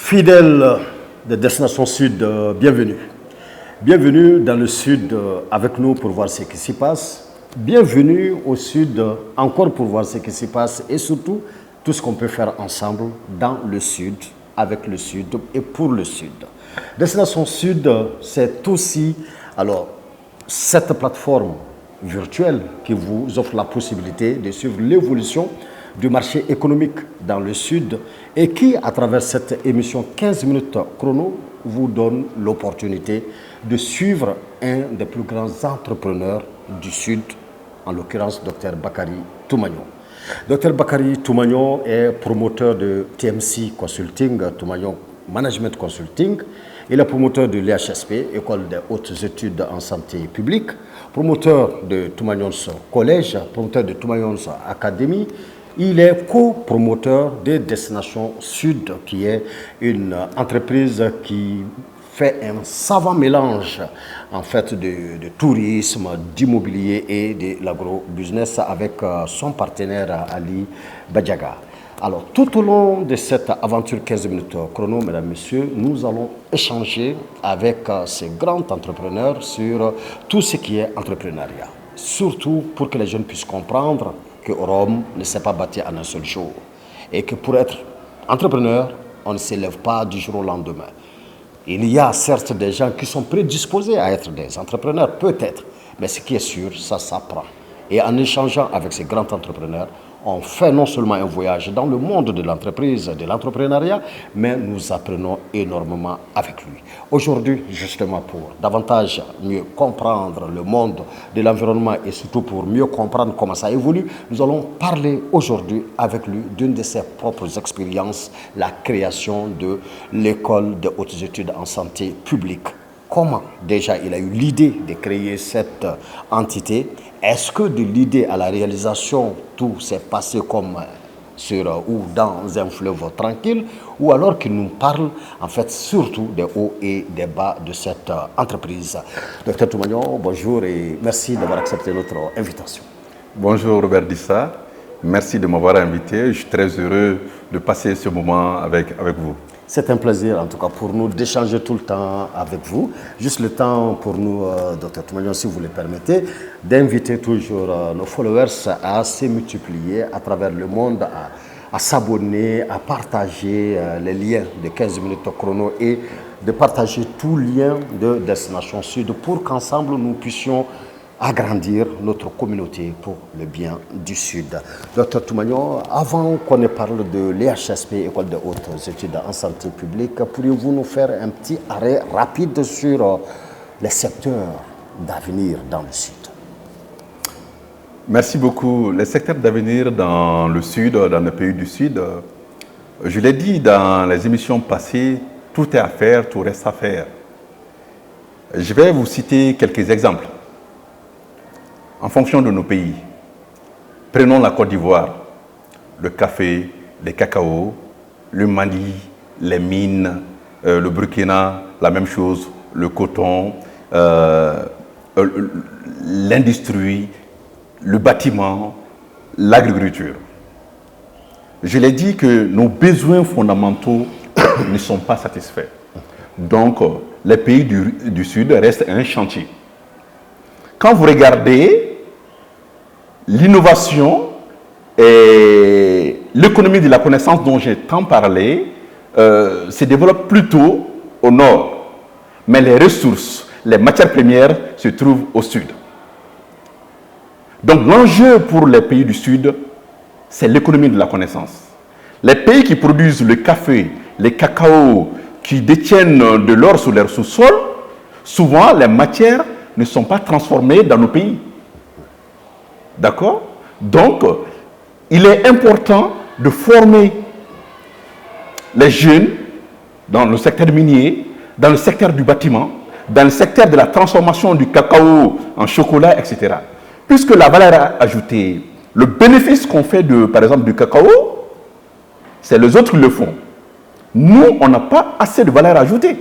Fidèles de Destination Sud, bienvenue. Bienvenue dans le Sud avec nous pour voir ce qui s'y passe. Bienvenue au Sud encore pour voir ce qui s'y passe et surtout tout ce qu'on peut faire ensemble dans le Sud, avec le Sud et pour le Sud. Destination Sud, c'est aussi cette plateforme virtuelle qui vous offre la possibilité de suivre l'évolution du marché économique dans le Sud et qui, à travers cette émission 15 minutes chrono, vous donne l'opportunité de suivre un des plus grands entrepreneurs du Sud, en l'occurrence Dr Bakary Toumagnon. Dr Bakary Toumagnon est promoteur de TMC Consulting, Toumagnon Management Consulting. Il est promoteur de l'EHSP, École des hautes études en santé publique, promoteur de Toumagnon's Collège, promoteur de Toumagnon's Academy. Il est copromoteur de Destination Sud, qui est une entreprise qui fait un savant mélange en fait de tourisme, d'immobilier et de l'agro-business avec son partenaire Ali Badjaga. Alors, tout au long de cette aventure 15 minutes chrono, mesdames, messieurs, nous allons échanger avec ces grands entrepreneurs sur tout ce qui est entrepreneuriat. Surtout pour que les jeunes puissent comprendre que Rome ne s'est pas bâti en un seul jour. Et que pour être entrepreneur, on ne s'élève pas du jour au lendemain. Il y a certes des gens qui sont prédisposés à être des entrepreneurs, peut-être. Mais ce qui est sûr, ça s'apprend. Et en échangeant avec ces grands entrepreneurs, on fait non seulement un voyage dans le monde de l'entreprise, de l'entrepreneuriat, mais nous apprenons énormément avec lui. Aujourd'hui, justement, pour davantage mieux comprendre le monde de l'environnement et surtout pour mieux comprendre comment ça évolue, nous allons parler aujourd'hui avec lui d'une de ses propres expériences, la création de l'école des hautes études en santé publique. Comment déjà il a eu l'idée de créer cette entité? Est-ce que de l'idée à la réalisation, tout s'est passé comme sur ou dans un fleuve tranquille? Ou alors qu'il nous parle en fait surtout des hauts et des bas de cette entreprise? Docteur Toumagnon, bonjour et merci d'avoir accepté notre invitation. Bonjour Robert Dissa, merci de m'avoir invité. Je suis très heureux de passer ce moment avec vous. C'est un plaisir, en tout cas, pour nous d'échanger tout le temps avec vous. Juste le temps pour nous, Dr Toumagnon, si vous le permettez, d'inviter toujours nos followers à se multiplier à travers le monde, à s'abonner, à partager les liens de 15 minutes chrono et de partager tout lien de Destination Sud pour qu'ensemble nous puissions agrandir notre communauté pour le bien du Sud. Docteur Toumagnon, avant qu'on ne parle de l'EHSP, École des hautes études en santé publique, pourriez-vous nous faire un petit arrêt rapide sur les secteurs d'avenir dans le Sud? Merci beaucoup. Les secteurs d'avenir dans le Sud, dans le pays du Sud, je l'ai dit dans les émissions passées, tout est à faire, tout reste à faire. Je vais vous citer quelques exemples. En fonction de nos pays, prenons la Côte d'Ivoire, le café, les cacao, le Mali, les mines, le Burkina, la même chose, le coton, l'industrie, le bâtiment, l'agriculture. Je l'ai dit que nos besoins fondamentaux ne sont pas satisfaits. Donc, les pays du Sud restent un chantier. Quand vous regardez l'innovation et l'économie de la connaissance dont j'ai tant parlé se développent plutôt au nord. Mais les ressources, les matières premières se trouvent au sud. Donc l'enjeu pour les pays du sud, c'est l'économie de la connaissance. Les pays qui produisent le café, les cacao, qui détiennent de l'or sous leur sous-sol, souvent les matières ne sont pas transformées dans nos pays. D'accord? Donc, il est important de former les jeunes dans le secteur minier, dans le secteur du bâtiment, dans le secteur de la transformation du cacao en chocolat, etc. Puisque la valeur ajoutée, le bénéfice qu'on fait, par exemple, du cacao, c'est les autres qui le font. Nous, on n'a pas assez de valeur ajoutée,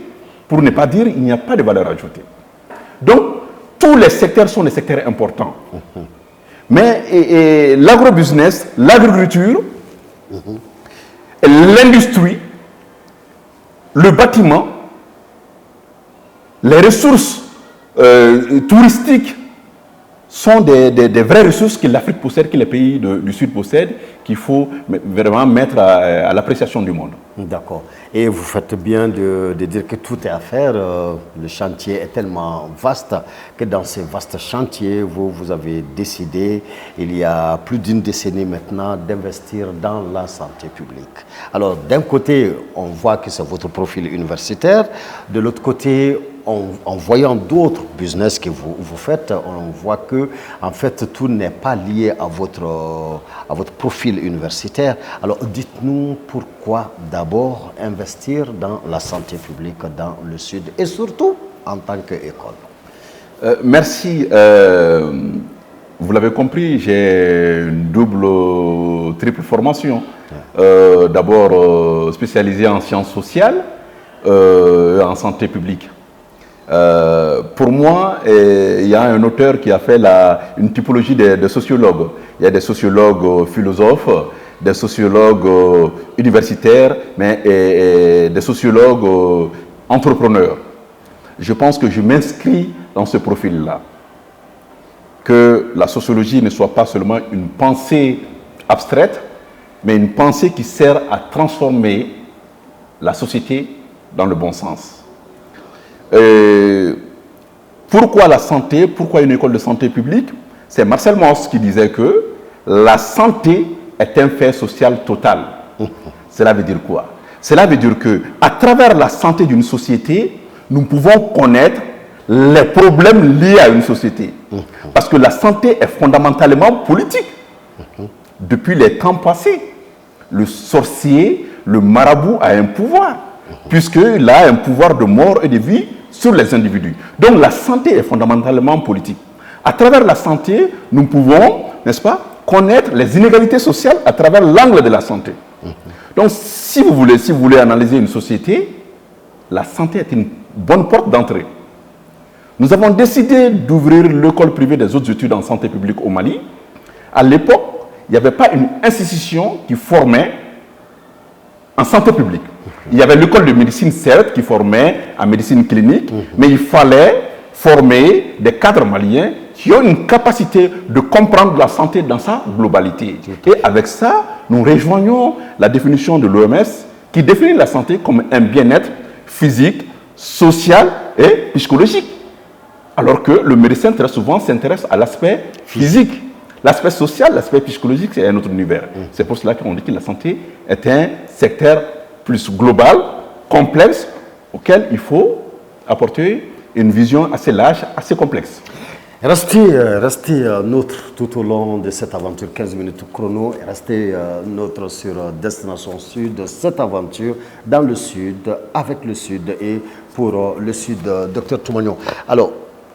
pour ne pas dire qu'il n'y a pas de valeur ajoutée. Donc, tous les secteurs sont des secteurs importants. Mais l'agro-business, l'agriculture, l'industrie le bâtiment, les ressources touristiques sont des vraies ressources que l'Afrique possède, que les pays du Sud possèdent, qu'il faut vraiment mettre à l'appréciation du monde. D'accord. Et vous faites bien de dire que tout est à faire. Le chantier est tellement vaste que dans ces vastes chantiers, vous avez décidé, il y a plus d'une décennie maintenant, d'investir dans la santé publique. Alors, d'un côté, on voit que c'est votre profil universitaire. De l'autre côté, en voyant d'autres business que vous faites, on voit que en fait tout n'est pas lié à votre profil universitaire. Alors dites-nous pourquoi d'abord investir dans la santé publique dans le Sud et surtout en tant qu'école. Merci. Vous l'avez compris, j'ai une triple formation. D'abord spécialisée en sciences sociales et en santé publique. Pour moi, il y a un auteur qui a fait une typologie des sociologues. Il y a des sociologues philosophes, des sociologues universitaires, mais des sociologues entrepreneurs. Je pense que je m'inscris dans ce profil-là. Que la sociologie ne soit pas seulement une pensée abstraite, mais une pensée qui sert à transformer la société dans le bon sens. Pourquoi la santé? Pourquoi une école de santé publique? C'est Marcel Mauss qui disait que la santé est un fait social total. Cela veut dire quoi? Cela veut dire que à travers la santé d'une société, nous pouvons connaître les problèmes liés à une société. Parce que la santé est fondamentalement politique. Depuis les temps passés, le sorcier, le marabout a un pouvoir, puisqu'il a un pouvoir de mort et de vie sur les individus. Donc la santé est fondamentalement politique. À travers la santé, nous pouvons, n'est-ce pas, connaître les inégalités sociales à travers l'angle de la santé. Donc si vous voulez analyser une société, la santé est une bonne porte d'entrée. Nous avons décidé d'ouvrir l'école privée des hautes études en santé publique au Mali. À l'époque, il n'y avait pas une institution qui formait en santé publique. Il y avait l'école de médecine, certes, qui formait en médecine clinique, mais il fallait former des cadres maliens qui ont une capacité de comprendre la santé dans sa globalité. Et avec ça, nous rejoignons la définition de l'OMS qui définit la santé comme un bien-être physique, social et psychologique. Alors que le médecin, très souvent, s'intéresse à l'aspect physique. L'aspect social, l'aspect psychologique, c'est un autre univers. C'est pour cela qu'on dit que la santé est un secteur plus global, complexe, auquel il faut apporter une vision assez large, assez complexe. Restez neutre tout au long de cette aventure, 15 minutes chrono, et restez neutre sur Destination Sud, cette aventure dans le Sud, avec le Sud et pour le Sud, Dr Toumagnon. Alors,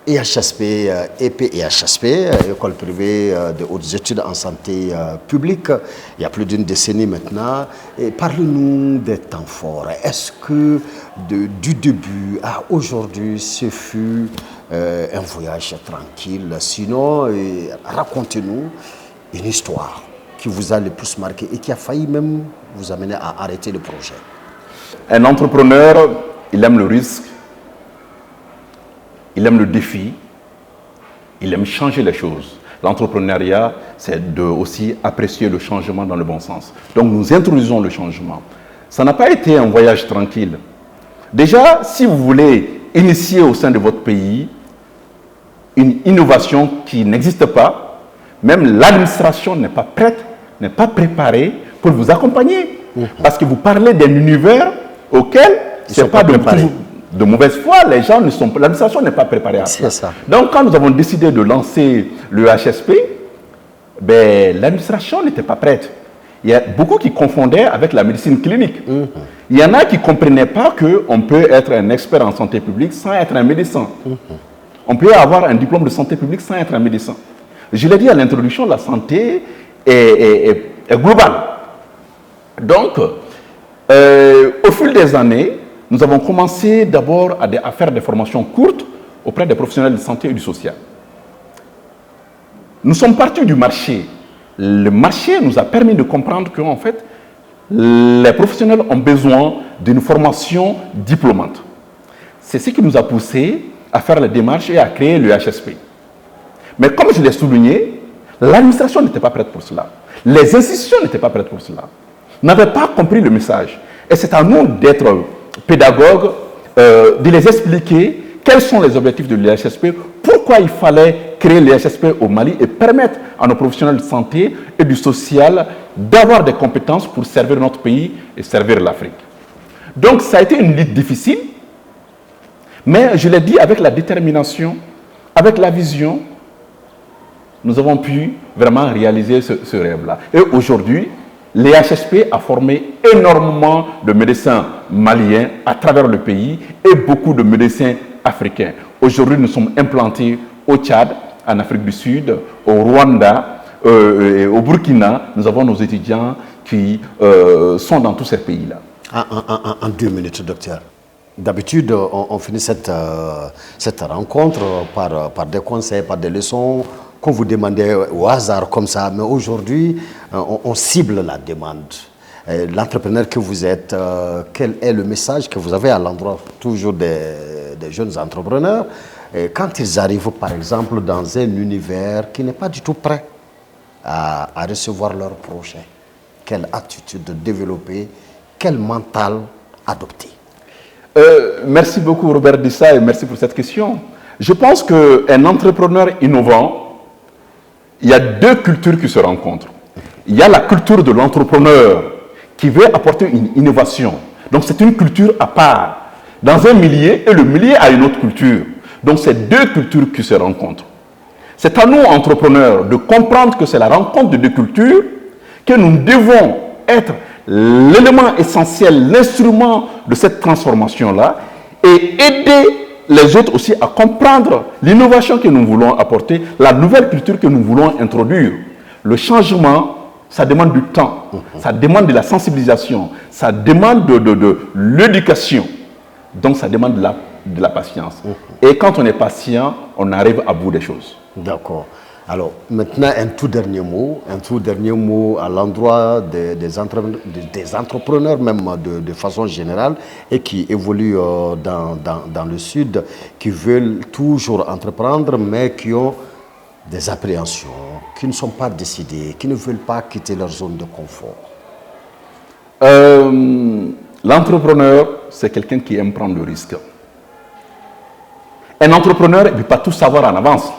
EHSP, EP-EHSP, école privée de hautes études en santé publique, il y a plus d'une décennie maintenant. Parlez-nous des temps forts. Est-ce que du début à aujourd'hui, ce fut un voyage tranquille? Sinon, racontez-nous une histoire qui vous a le plus marqué et qui a failli même vous amener à arrêter le projet. Un entrepreneur, il aime le risque. Il aime le défi, il aime changer les choses. L'entrepreneuriat, c'est de aussi apprécier le changement dans le bon sens. Donc nous introduisons le changement. Ça n'a pas été un voyage tranquille. Déjà, si vous voulez initier au sein de votre pays une innovation qui n'existe pas, même l'administration n'est pas prête, n'est pas préparée pour vous accompagner. Parce que vous parlez d'un univers auquel ce n'est pas de mauvaise foi, les gens ne sont pas, l'administration n'est pas préparée à ça. Donc quand nous avons décidé de lancer le HSP, l'administration n'était pas prête. Il y a beaucoup qui confondaient avec la médecine clinique. Il y en a qui ne comprenaient pas qu'on peut être un expert en santé publique sans être un médecin. On peut avoir un diplôme de santé publique sans être un médecin. Je l'ai dit à l'introduction, la santé est globale. Donc, au fil des années, nous avons commencé d'abord à faire des formations courtes auprès des professionnels de santé et du social. Nous sommes partis du marché. Le marché nous a permis de comprendre qu'en fait, les professionnels ont besoin d'une formation diplômante. C'est ce qui nous a poussé à faire la démarche et à créer le HSP. Mais comme je l'ai souligné, l'administration n'était pas prête pour cela. Les institutions n'étaient pas prêtes pour cela. N'avaient pas compris le message. Et c'est à nous d'être pédagogues, de les expliquer quels sont les objectifs de l'IHSP, pourquoi il fallait créer l'IHSP au Mali et permettre à nos professionnels de santé et du social d'avoir des compétences pour servir notre pays et servir l'Afrique. Donc ça a été une lutte difficile, mais je l'ai dit, avec la détermination, avec la vision, nous avons pu vraiment réaliser ce rêve-là. Et aujourd'hui, l'IHSP a formé énormément de médecins maliens à travers le pays et beaucoup de médecins africains. Aujourd'hui, nous sommes implantés au Tchad, en Afrique du Sud, au Rwanda, et au Burkina. Nous avons nos étudiants qui sont dans tous ces pays-là. En 2 minutes, docteur. D'habitude, on finit cette rencontre par des conseils, par des leçons qu'on vous demandait au hasard comme ça. Mais aujourd'hui, on cible la demande. L'entrepreneur que vous êtes, quel est le message que vous avez à l'endroit toujours des jeunes entrepreneurs quand ils arrivent, par exemple, dans un univers qui n'est pas du tout prêt à recevoir leur projet? Quelle attitude développer? Quel mental adopter? Merci beaucoup Robert Dissa et merci pour cette question. Je pense qu'un entrepreneur innovant, il y a 2 cultures qui se rencontrent. Il y a la culture de l'entrepreneur qui veut apporter une innovation. Donc c'est une culture à part, dans un milieu, et le milieu a une autre culture. Donc c'est 2 cultures qui se rencontrent. C'est à nous, entrepreneurs, de comprendre que c'est la rencontre de 2 cultures, que nous devons être l'élément essentiel, l'instrument de cette transformation-là, et aider les autres aussi à comprendre l'innovation que nous voulons apporter, la nouvelle culture que nous voulons introduire. Le changement, ça demande du temps, ça demande de la sensibilisation, ça demande de l'éducation, donc ça demande de la patience. Et quand on est patient, on arrive à bout des choses. D'accord. Alors, maintenant, un tout dernier mot à l'endroit des entrepreneurs, même de façon générale, et qui évoluent dans le Sud, qui veulent toujours entreprendre, mais qui ont des appréhensions, qui ne sont pas décidés, qui ne veulent pas quitter leur zone de confort. L'entrepreneur, c'est quelqu'un qui aime prendre le risque. Un entrepreneur ne peut pas tout savoir en avance.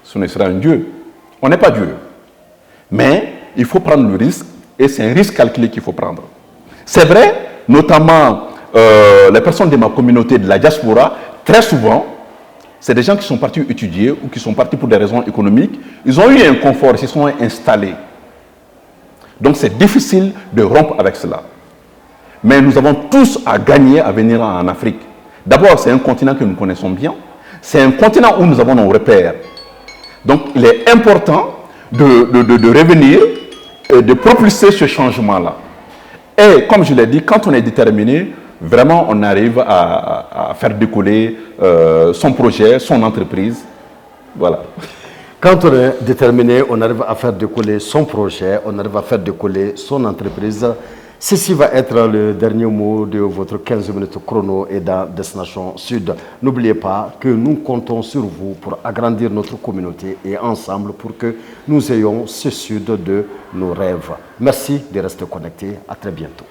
Ce ne sera un Dieu. On n'est pas Dieu. Mais il faut prendre le risque, et c'est un risque calculé qu'il faut prendre. C'est vrai, notamment les personnes de ma communauté, de la diaspora, très souvent, c'est des gens qui sont partis étudier ou qui sont partis pour des raisons économiques. Ils ont eu un confort, ils se sont installés. Donc c'est difficile de rompre avec cela. Mais nous avons tous à gagner à venir en Afrique. D'abord, c'est un continent que nous connaissons bien. C'est un continent où nous avons nos repères. Donc il est important de revenir et de propulser ce changement-là. Et comme je l'ai dit, quand on est déterminé, vraiment on arrive à faire décoller son projet, son entreprise. Voilà. Quand on est déterminé, on arrive à faire décoller son projet, on arrive à faire décoller son entreprise. Ceci va être le dernier mot de votre 15 minutes chrono et dans Destination Sud. N'oubliez pas que nous comptons sur vous pour agrandir notre communauté et ensemble pour que nous ayons ce Sud de nos rêves. Merci de rester connectés. À très bientôt.